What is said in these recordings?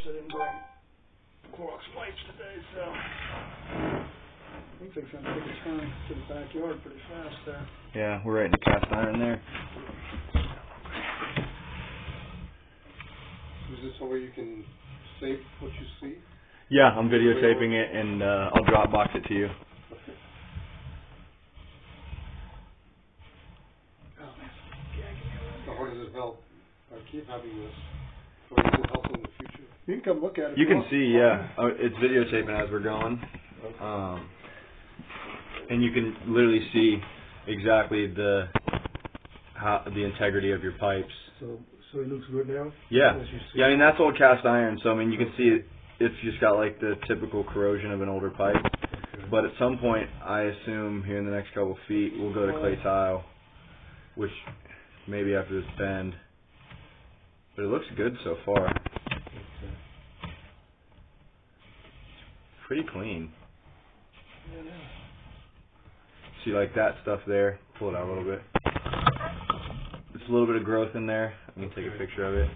I didn't bring Clorox wipes today, so looks like it's gonna take a turn to the backyard pretty fast there. Yeah, we're right in the cast iron there. Is this somewhere you can save what you see? Yeah, I'm videotaping it, and I'll Dropbox it to you. So how does it help? I keep having this. How does it help in the future? You can come look at it. You can see, yeah. It's videotaping as we're going. And you can literally see exactly the integrity of your pipes. So it looks good now? Yeah. Yeah, I mean, that's old cast iron, so I mean, you can see it's just got like the typical corrosion of an older pipe. Okay. But at some point, I assume here in the next couple feet, we'll go to clay tile, which maybe after this bend. But it looks good so far. Okay. Pretty clean. See, like that stuff there. Pull it out a little bit. There's a little bit of growth in there. I'm going to take a picture of it.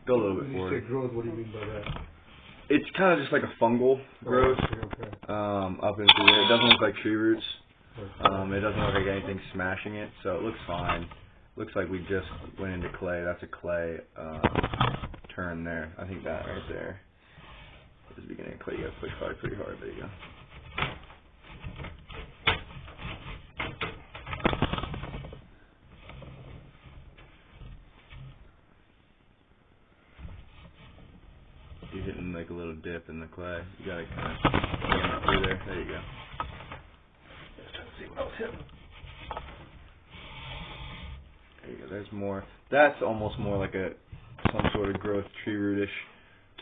Go a little bit When forward. you say growth, what do you mean by that? It's kind of just like a fungal growth Okay. up into there. It doesn't look like tree roots. Okay. It doesn't look like anything smashing it, so it looks fine. Looks like we just went into clay. That's a clay turn there. I think that right there is the beginning of clay. You got to push probably pretty hard. There you go. You're hitting like a little dip in the clay. You gotta kind of jam it through there. There you go. Just trying to see what else hit. There you go. There's more. That's almost more like some sort of growth tree rootish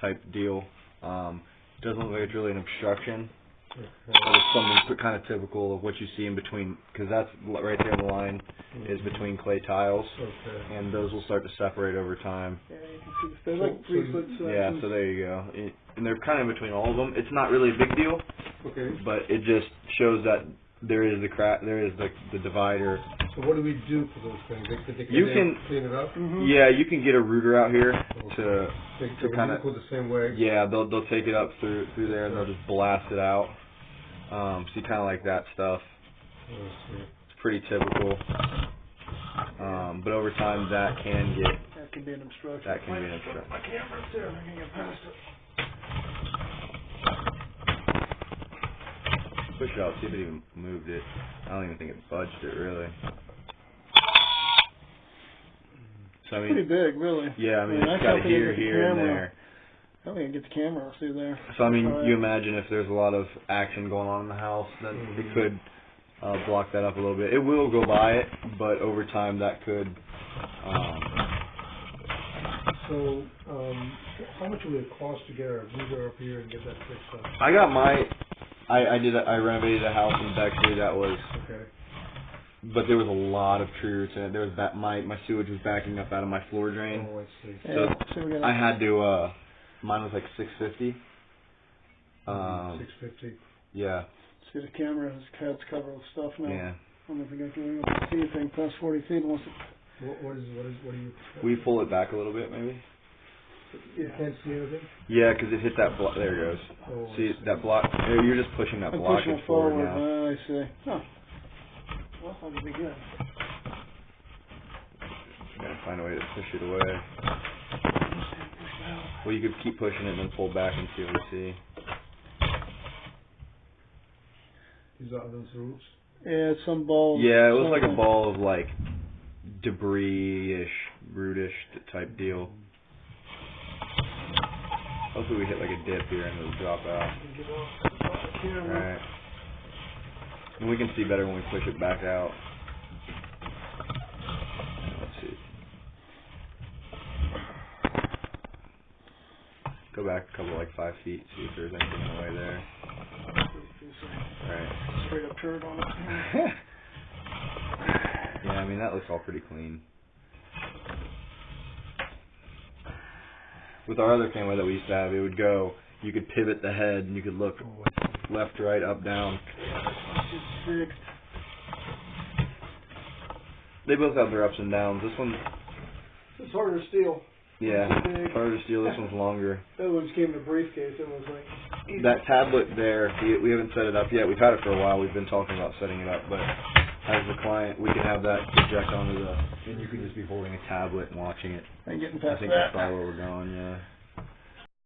type deal. Doesn't look like it's really an obstruction, Okay. but it's something kind of typical of what you see in between, because that's right there on the line is between clay tiles, Okay. and those will start to separate over time. Yeah, you can see they're like 3 foot sections. Yeah, so there you go. And they're kind of in between all of them. It's not really a big deal, Okay. but it just shows that there is the crack, there is the divider. So what do we do for those things? They You can clean it up? Yeah, you can get a rooter out here to They kind of go the same way? yeah, they'll take it up through there and they'll just blast it out. See, kind of like that stuff. Oh, I see. It's pretty typical. But over time, that can be an obstruction. My camera's there. I can get past it. Push it out, see if it even moved it. I don't even think it budged it really. So I mean, Pretty big, really. yeah, I mean I it's got can't think here, of the here, and camera. there. I don't think I get the camera through there. So I mean, you imagine if there's a lot of action going on in the house, then it could block that up a little bit. It will go by it, but over time that could. So, how much would it cost to get a rooter up here and get that fixed up? I got my. I renovated a house in Bexley that was. Okay. But there was a lot of tree roots in it. There was my sewage was backing up out of my floor drain. Oh, I see. So we're I had to. Mine was like $650. 650. Yeah. See, the camera has covered with stuff now. Yeah. I don't think I can even see anything past 40 feet unless it... What do you... We pull it back a little bit, maybe. You can't see anything? Yeah, because it hit that block. There it goes. Oh, See that block? You're just pushing that I'm blockage pushing it forward forward. now. I see. Huh. Well, that would be good. Gotta find a way to push it away. Well, you could keep pushing it and then pull back and see what we see. These are those roots? Yeah, it's some ball. Yeah, it was like a ball of like debris-ish, root-ish type deal. Hopefully we hit like a dip here and it'll drop out. Alright. And we can see better when we push it back out. Let's see. Go back a couple, like 5 feet, see if there's anything in the way there. Alright. Straight up turd on it. Yeah, I mean that looks all pretty clean. With our other camera that we used to have, it would go, you could pivot the head and you could look left, right, up, down. It's fixed. They both have their ups and downs. This one, It's harder to steal. Yeah, Too big. harder to steal. This one's longer. The other one just came in a briefcase. It was like That tablet there, we haven't set it up yet. We've had it for a while. We've been talking about setting it up, but as the client, we can have that project onto the, and you can just be holding a tablet and watching it. and getting I past think that. that's probably where we're going, yeah.